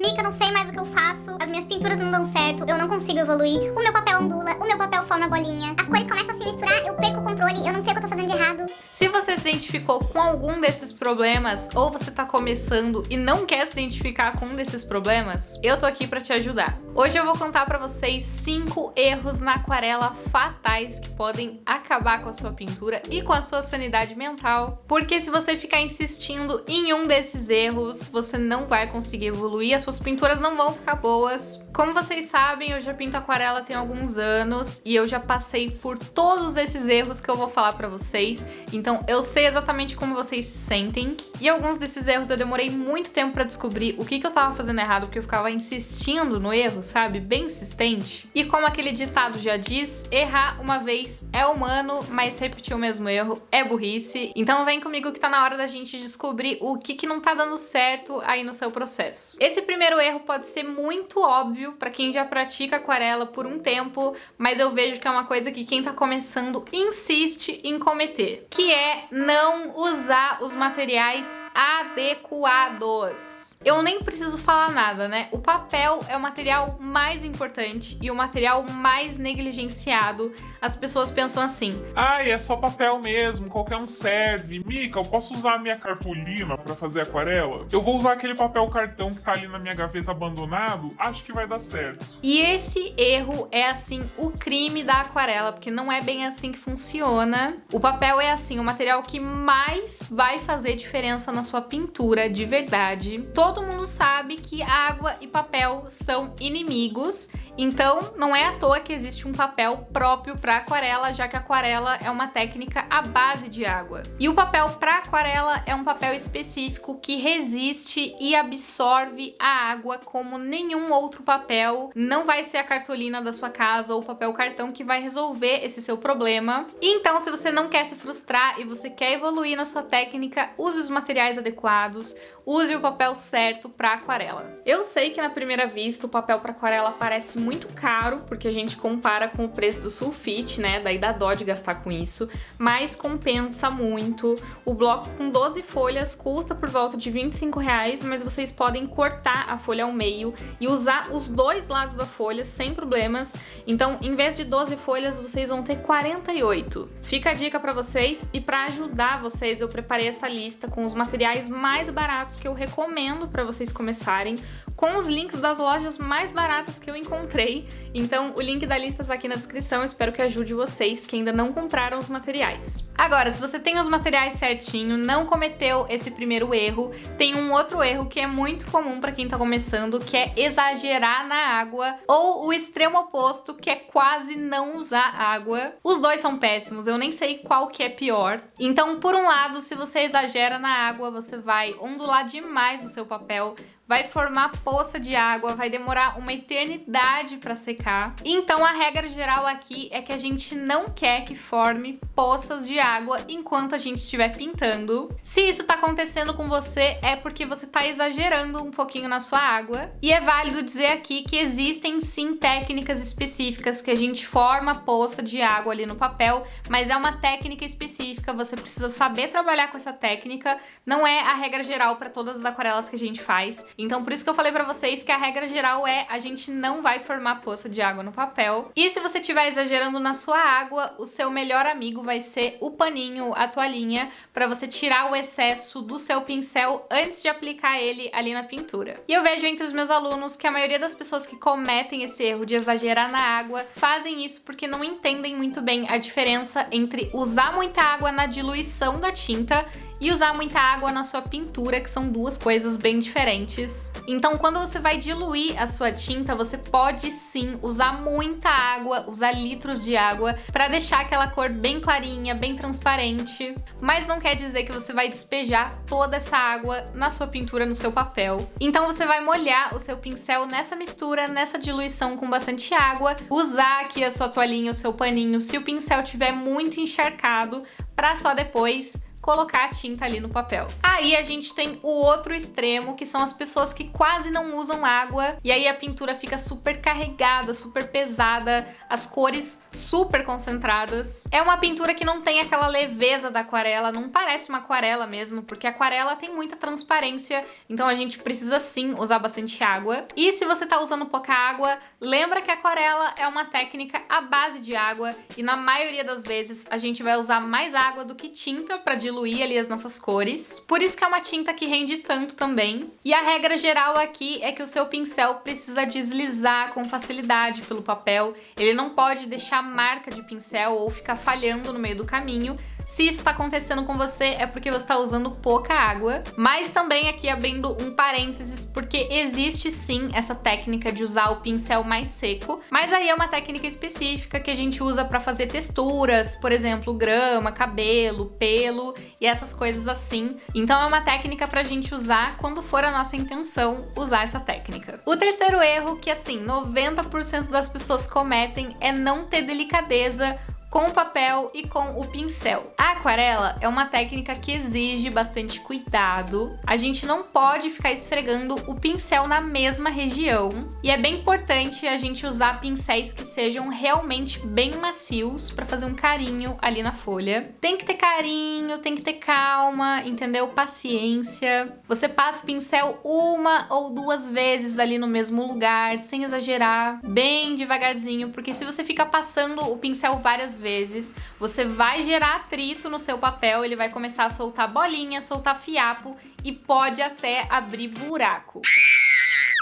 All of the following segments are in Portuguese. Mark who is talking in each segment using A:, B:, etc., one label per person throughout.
A: Mica, eu não sei mais o que eu faço, as minhas pinturas não dão certo, eu não consigo evoluir, o meu papel ondula, o meu papel forma bolinha, as cores começam a se misturar, eu perco o controle, eu não sei o que eu tô fazendo de errado.
B: Se você se identificou com algum desses problemas, ou você tá começando e não quer se identificar com um desses problemas, eu tô aqui pra te ajudar. Hoje eu vou contar pra vocês 5 erros na aquarela fatais que podem acabar com a sua pintura e com a sua sanidade mental, porque se você ficar insistindo em um desses erros, você não vai conseguir evoluir, as suas pinturas não vão ficar boas. Como vocês sabem, eu já pinto aquarela tem alguns anos e eu já passei por todos esses erros que eu vou falar pra vocês, então eu sei exatamente como vocês se sentem. E alguns desses erros eu demorei muito tempo pra descobrir o que eu tava fazendo errado, porque eu ficava insistindo no erro, sabe? Bem insistente. E como aquele ditado já diz, errar uma vez é humano, mas repetir o mesmo erro é burrice. Então vem comigo que tá na hora da gente descobrir o que não tá dando certo aí no seu processo. Esse primeiro erro pode ser muito óbvio pra quem já pratica aquarela por um tempo, mas eu vejo que é uma coisa que quem tá começando insiste em cometer, que é não usar os materiais adequados. Eu nem preciso falar nada, né? O papel é o material mais importante e o material mais negligenciado. As pessoas pensam assim:
C: ai, é só papel mesmo, qualquer um serve. Mica, eu posso usar a minha cartolina pra fazer aquarela? Eu vou usar aquele papel cartão que tá ali na minha gaveta abandonado? Acho que vai dar certo.
B: E esse erro é, assim, o crime da aquarela, porque não é bem assim que funciona. O papel é, assim, o material que mais vai fazer diferença na sua pintura, de verdade. Todo mundo sabe que água e papel são inimigos, então não é à toa que existe um papel próprio para aquarela, já que a aquarela é uma técnica à base de água. E o papel para aquarela é um papel específico que resiste e absorve a água como nenhum outro papel. Não vai ser a cartolina da sua casa ou o papel cartão que vai resolver esse seu problema. Então, se você não quer se frustrar e você quer evoluir na sua técnica, use os materiais adequados, use o papel certo para aquarela. Eu sei que na primeira vista o papel para aquarela parece muito caro, porque a gente compara com o preço do sulfite, né? Daí dá dó de gastar com isso, mas compensa muito. O bloco com 12 folhas custa por volta de R$25, mas vocês podem cortar a folha ao meio e usar os dois lados da folha sem problemas. Então, em vez de 12 folhas, vocês vão ter 48. Fica a dica para vocês, e para ajudar vocês, eu preparei essa lista com os materiais mais baratos que eu recomendo para vocês começarem, com os links das lojas mais baratas que eu encontrei. Então o link da lista tá aqui na descrição, espero que ajude vocês que ainda não compraram os materiais. Agora, se você tem os materiais certinho, não cometeu esse primeiro erro, tem um outro erro que é muito comum para quem tá começando, que é exagerar na água, ou o extremo oposto, que é quase não usar água. Os dois são péssimos, eu nem sei qual que é pior. Então, por um lado, se você exagera na água, você vai ondular demais o seu papel, vai formar poça de água, vai demorar uma eternidade para secar. Então a regra geral aqui é que a gente não quer que forme poças de água enquanto a gente estiver pintando. Se isso tá acontecendo com você, é porque você tá exagerando um pouquinho na sua água. E é válido dizer aqui que existem sim técnicas específicas que a gente forma poça de água ali no papel, mas é uma técnica específica, você precisa saber trabalhar com essa técnica, não é a regra geral para todas as aquarelas que a gente faz. Então por isso que eu falei pra vocês que a regra geral é a gente não vai formar poça de água no papel. E se você estiver exagerando na sua água, o seu melhor amigo vai ser o paninho, a toalhinha, pra você tirar o excesso do seu pincel antes de aplicar ele ali na pintura. E eu vejo entre os meus alunos que a maioria das pessoas que cometem esse erro de exagerar na água fazem isso porque não entendem muito bem a diferença entre usar muita água na diluição da tinta e usar muita água na sua pintura, que são duas coisas bem diferentes. Então, quando você vai diluir a sua tinta, você pode sim usar muita água, usar litros de água, para deixar aquela cor bem clarinha, bem transparente. Mas não quer dizer que você vai despejar toda essa água na sua pintura, no seu papel. Então você vai molhar o seu pincel nessa mistura, nessa diluição com bastante água, usar aqui a sua toalhinha, o seu paninho, se o pincel estiver muito encharcado, para só depois colocar a tinta ali no papel. Aí a gente tem o outro extremo, que são as pessoas que quase não usam água, e aí a pintura fica super carregada, super pesada, as cores super concentradas. É uma pintura que não tem aquela leveza da aquarela, não parece uma aquarela mesmo, porque a aquarela tem muita transparência, então a gente precisa sim usar bastante água. E se você tá usando pouca água, lembra que a aquarela é uma técnica à base de água, e na maioria das vezes a gente vai usar mais água do que tinta para diluir ali as nossas cores. Por isso que é uma tinta que rende tanto também. E a regra geral aqui é que o seu pincel precisa deslizar com facilidade pelo papel, ele não pode deixar marca de pincel ou ficar falhando no meio do caminho. Se isso tá acontecendo com você, é porque você tá usando pouca água. Mas também aqui abrindo um parênteses, porque existe sim essa técnica de usar o pincel mais seco, mas aí é uma técnica específica que a gente usa pra fazer texturas, por exemplo, grama, cabelo, pelo e essas coisas assim. Então é uma técnica pra gente usar quando for a nossa intenção usar essa técnica. O terceiro erro, que assim, 90% das pessoas cometem, é não ter delicadeza com o papel e com o pincel. A aquarela é uma técnica que exige bastante cuidado. A gente não pode ficar esfregando o pincel na mesma região. E é bem importante a gente usar pincéis que sejam realmente bem macios para fazer um carinho ali na folha. Tem que ter carinho, tem que ter calma, entendeu? Paciência. Você passa o pincel uma ou duas vezes ali no mesmo lugar, sem exagerar, bem devagarzinho, porque se você ficar passando o pincel várias vezes, você vai gerar atrito no seu papel, ele vai começar a soltar bolinha, soltar fiapo e pode até abrir buraco.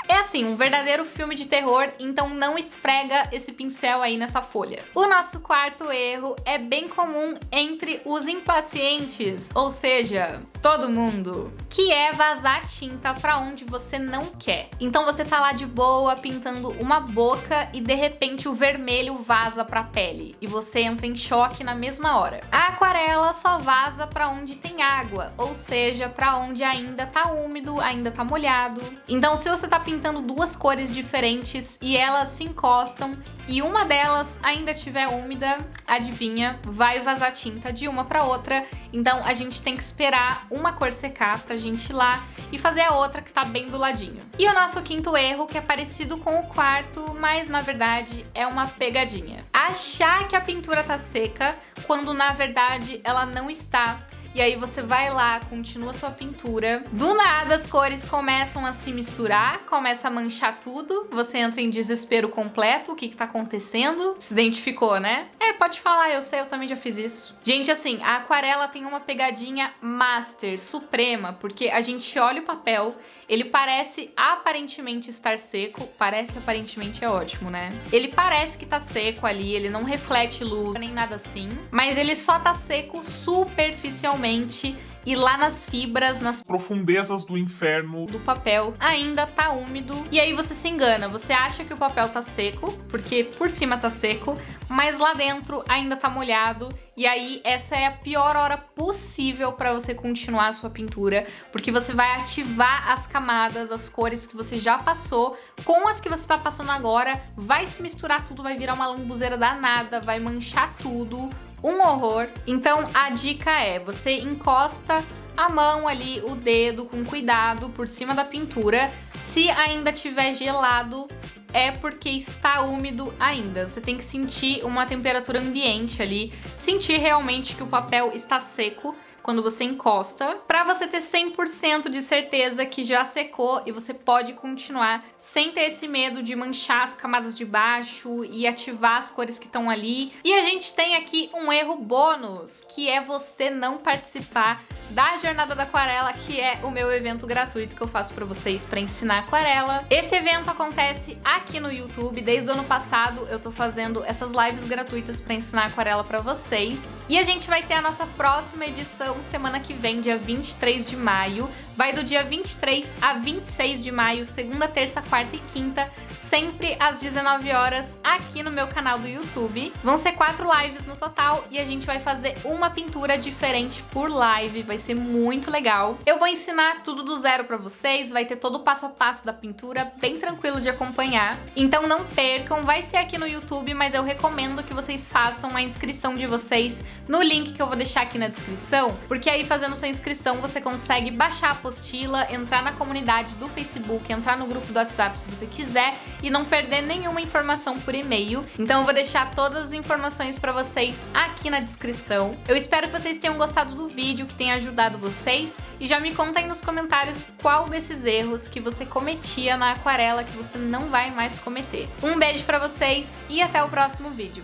B: É assim, um verdadeiro filme de terror, então não esfrega esse pincel aí nessa folha. O nosso quarto erro é bem comum entre os impacientes, ou seja, todo mundo, que é vazar tinta pra onde você não quer. Então você tá lá de boa pintando uma boca e de repente o vermelho vaza pra pele e você entra em choque na mesma hora. A aquarela só vaza pra onde tem água, ou seja, pra onde ainda tá úmido, ainda tá molhado. Então se você tá pintando duas cores diferentes e elas se encostam e uma delas ainda estiver úmida, adivinha, vai vazar tinta de uma para outra. Então a gente tem que esperar uma cor secar pra gente ir lá e fazer a outra que tá bem do ladinho. E o nosso quinto erro, que é parecido com o quarto, mas na verdade é uma pegadinha. Achar que a pintura tá seca quando na verdade ela não está. E aí você vai lá, continua sua pintura. Do nada as cores começam a se misturar, começa a manchar tudo. Você entra em desespero completo. O que tá acontecendo? Se identificou, né? É, pode falar, eu sei, eu também já fiz isso. Gente, assim, a aquarela tem uma pegadinha master, suprema, porque a gente olha o papel, ele parece aparentemente estar seco. Parece aparentemente é ótimo, né? Ele parece que tá seco ali, ele não reflete luz, nem nada assim. Mas ele só tá seco superficialmente. E lá nas fibras, nas
C: profundezas do inferno
B: do papel, ainda tá úmido. E aí você se engana, você acha que o papel tá seco, porque por cima tá seco, mas lá dentro ainda tá molhado. E aí essa é a pior hora possível para você continuar a sua pintura, porque você vai ativar as camadas, as cores que você já passou com as que você tá passando agora, vai se misturar tudo, vai virar uma lambuzeira danada, vai manchar tudo. Um horror. Então a dica é, você encosta a mão ali, o dedo com cuidado por cima da pintura. Se ainda tiver gelado, é porque está úmido ainda. Você tem que sentir uma temperatura ambiente ali, sentir realmente que o papel está seco quando você encosta, para você ter 100% de certeza que já secou e você pode continuar sem ter esse medo de manchar as camadas de baixo e ativar as cores que estão ali. E a gente tem aqui um erro bônus, que é você não participar da Jornada da Aquarela, que é o meu evento gratuito que eu faço para vocês para ensinar aquarela. Esse evento acontece aqui no YouTube. Desde o ano passado eu tô fazendo essas lives gratuitas para ensinar aquarela para vocês. E a gente vai ter a nossa próxima edição semana que vem, dia 23 de maio. Vai do dia 23 a 26 de maio, segunda, terça, quarta e quinta, sempre às 19 horas aqui no meu canal do YouTube. Vão ser 4 lives no total e a gente vai fazer uma pintura diferente por live. Vai ser muito legal. Eu vou ensinar tudo do zero pra vocês, vai ter todo o passo a passo da pintura, bem tranquilo de acompanhar. Então não percam, vai ser aqui no YouTube, mas eu recomendo que vocês façam a inscrição de vocês no link que eu vou deixar aqui na descrição, porque aí fazendo sua inscrição você consegue baixar a apostila, entrar na comunidade do Facebook, entrar no grupo do WhatsApp se você quiser e não perder nenhuma informação por e-mail. Então eu vou deixar todas as informações para vocês aqui na descrição. Eu espero que vocês tenham gostado do vídeo, que tenha ajudado vocês, e já me conta aí nos comentários qual desses erros que você cometia na aquarela que você não vai mais cometer. Um beijo pra vocês e até o próximo vídeo.